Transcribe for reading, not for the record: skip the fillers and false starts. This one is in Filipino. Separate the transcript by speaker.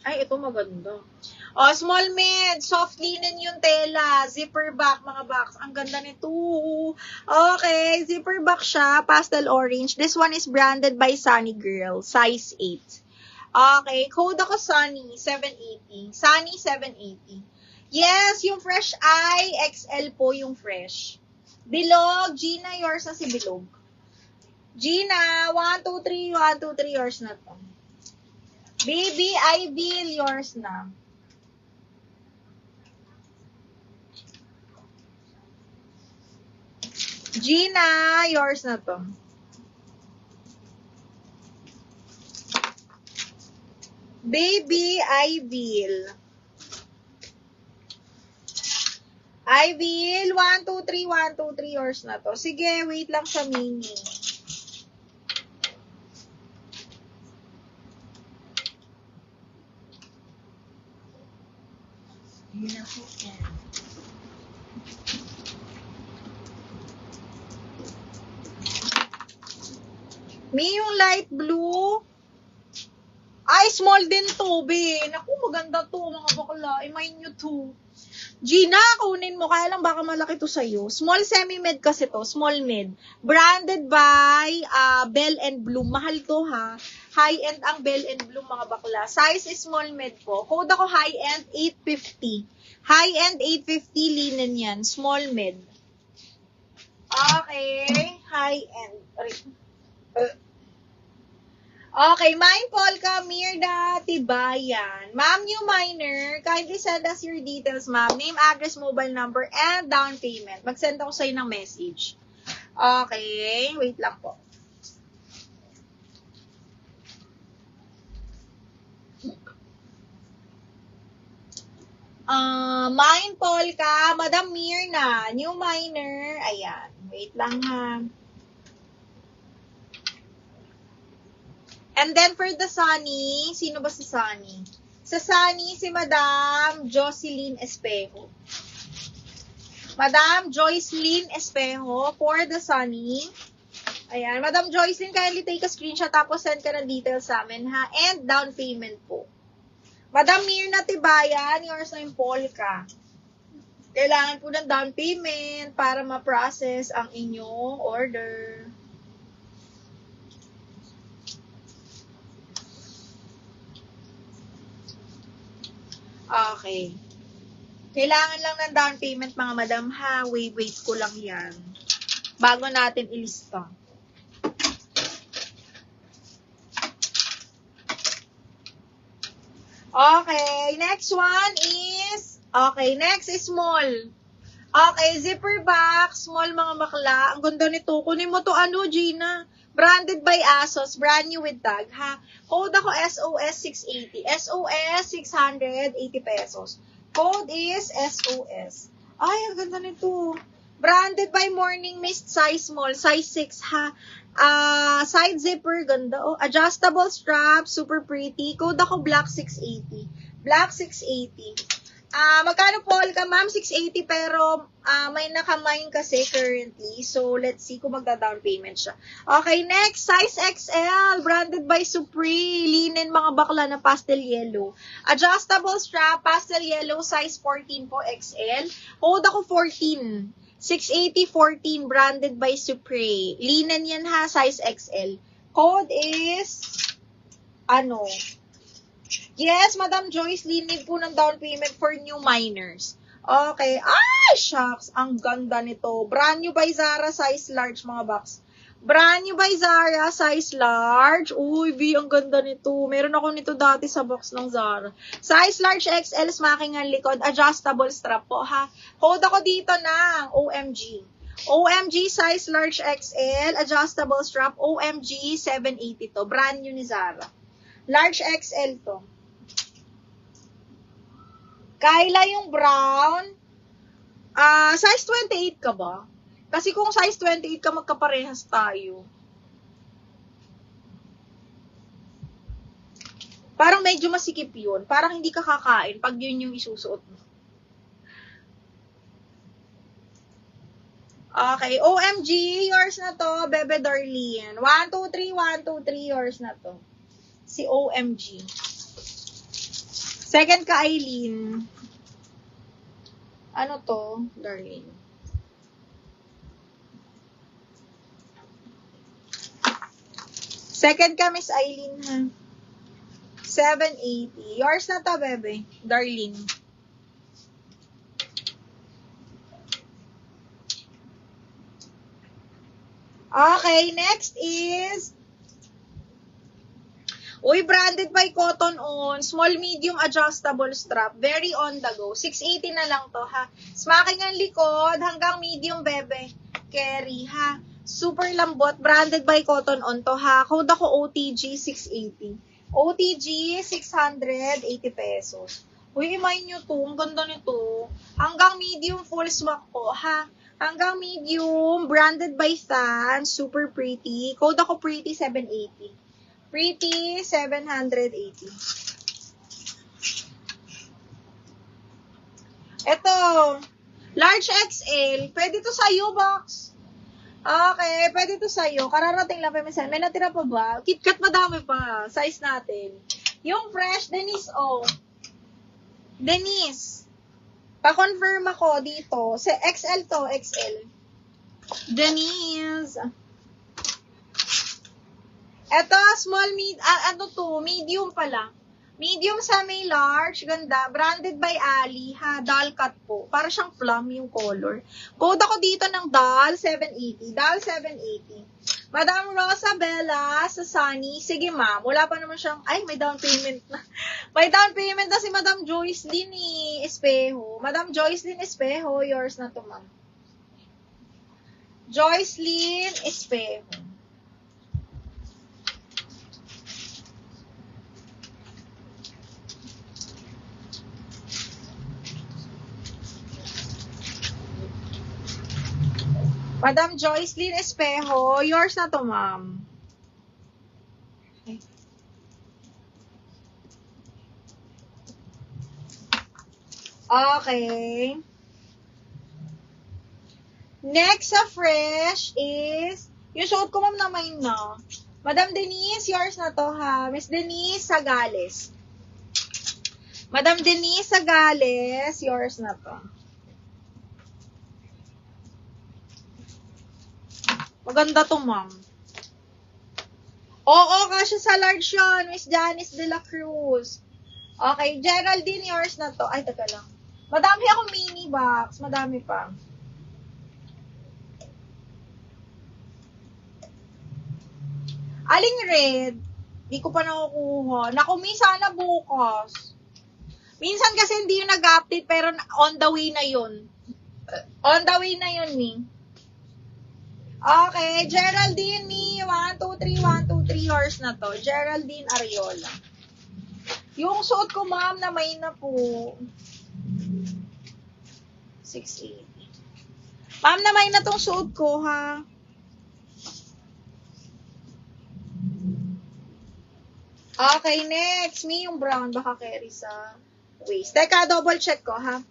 Speaker 1: Ay, ito maganda. Oh, small mid, soft linen yung tela, zipper back, mga box. Ang ganda nito. Okay, zipper back siya, pastel orange. This one is branded by Sunny Girl, size 8. Okay, code ako Sunny, 780. Sunny, 780. Yes, yung fresh eye, XL po yung fresh. Bilog, Gina, yours na si Bilog. Gina, 1, 2, 3, 1, 2, 3, yours na to. Baby, Ibil, yours na. Gina, yours na to. Baby, Ibil. Ibil, 1, 2, 3, 1, 2, 3, yours na to. Sige, wait lang sa mini. Yun na po yan. May yung light blue. Ay, small din to, be. Naku, maganda to, mga bakla. I-mind nyo to. Gina, kunin mo. Kaya lang baka malaki to sa'yo. Small semi-mid kasi to. Small mid. Branded by Bell and Bloom. Mahal to, ha. High-end ang Bell and Bloom, mga bakla. Size is small mid po. Code ako high-end, 850. High-end, 850. Linen yan. Small mid. Okay. High-end. Okay, Mine Polka, Mirda, Tibayan. Ma'am, new minor, kindly send us your details, ma'am. Name, address, mobile number, and down payment. Mag-send ako sa'yo ng message. Okay, wait lang po. Mine Polka, Madam Mirna, new minor. Ayan, wait lang ha. And then for the Sunny, sino ba si Sunny? Sa Sunny, si Madam Jocelyn Espejo. Madam Jocelyn Espejo for the Sunny. Ayan, Madam Jocelyn, kindly take a screenshot tapos send ka ng details sa amin, ha? And down payment po. Madam Mirna Tibayan, yours na yung polka. Kailangan po ng down payment para ma-process ang inyong order. Okay. Kailangan lang ng down payment, mga madam, ha? Wait ko lang yan. Bago natin ilista. Okay, next one is, okay, next is small. Okay, zipper back, small, mga bakla. Ang ganda nito. Kunin mo to, ano, Gina? Branded by ASOS, brand new with tag, ha? Code ako SOS 680. SOS 680 pesos. Code is SOS. Ay, ang ganda nito. Branded by Morning Mist, size small, size 6, ha? Side zipper, ganda. Oh, adjustable strap, super pretty. Code ako black 680. Black 680. Magkano polka, ma'am? 680, pero may nakamine kasi currently. So, let's see kung magda-down payment siya. Okay, next, size XL, branded by Supri. Linen, mga bakla na pastel yellow. Adjustable strap, pastel yellow, size 14 po, XL. Hold ako 14. 680, 14, branded by Supri. Linen yan, ha, size XL. Code is, ano? Yes, Madam Joyce, need po ng down payment for new minors. Okay. Ay, shucks. Ang ganda nito. Brand new by Zara, size large, mga box. Brand new by Zara, size large. Uy, B, ang ganda nito. Meron ako nito dati sa box ng Zara. Size large XL, smacking ang likod. Adjustable strap po, ha. Hold ako dito ng OMG. OMG, size large XL, adjustable strap. OMG, 780 to. Brand new ni Zara. Large XL to. Kayla yung brown. Size 28 ka ba? Kasi kung size 28 ka, magkaparehas tayo. Parang medyo masikip yun. Parang hindi ka kakain pag yun yung isusuot mo. Okay, OMG, yours na to, Bebe Darlene. 1, 2, 3, 1, 2, 3, yours na to. Si OMG. Second ka, Aileen. Ano to, darling? Second ka, Miss Aileen, ha? 780. Yours na to, bebe. Darling. Okay, next is... Uy, branded by Cotton On. Small, medium, adjustable strap. Very on the go. 680 na lang to, ha? Smacking ang likod hanggang medium, bebe. Carry, ha? Super lambot. Branded by Cotton On to, ha? Code ako OTG 680. OTG 680 pesos. Uy, imay nyo to. Ang ganda nito. Hanggang medium full smack po, ha? Hanggang medium. Branded by Than. Super pretty. Code ako pretty 780. Pretty, 780. Ito, large XL. Pwede to sa'yo, box. Okay, pwede to sa'yo. Kararating lang pa minsan. May natira pa ba? KitKat madami pa. Size natin. Yung fresh, Denise, oh. Denise. Pa-confirm ako dito. XL to, XL. Denise. Eto, small, medium pala. Medium sa may large, ganda. Branded by Ali, ha, doll cut po. Para siyang plum yung color. Code ako dito ng doll 780. Doll 780. Madam Rosabella sa Sunny. Sige, ma'am. Wala pa naman siyang, ay, may down payment na. May down payment na si Madam Joycelyn Espejo. Madam Joycelyn Espejo, yours na to, ma'am. Joycelyn Espejo. Madam Joycelyn Espejo, yours na to, ma'am. Okay. Next sa fresh is, yung suot ko, ma'am, na mine na. Madam Denise, yours na to, ha. Miss Denise Sagales. Madam Denise Sagales, yours na to. Maganda to, ma'am. Oo, kasi sa large yun. Miss Janice de la Cruz. Okay, Geraldine, yours na to. Ay, taga lang. Madami akong mini box. Madami pa. Aling red? Di ko pa nakukuha. Nakumi sana bukas. Minsan kasi hindi yung nag-update, pero on the way na yun. On the way na yun, ni. Okay, Geraldine, me, 1, 2, 3, 1, 2, 3 yours na to. Geraldine Ariola. Yung suot ko, ma'am, na may na po. 680. Ma'am, na may na tong suot ko, ha? Okay, next. Me, yung brown, baka carry sa waist. Teka, double check ko, ha?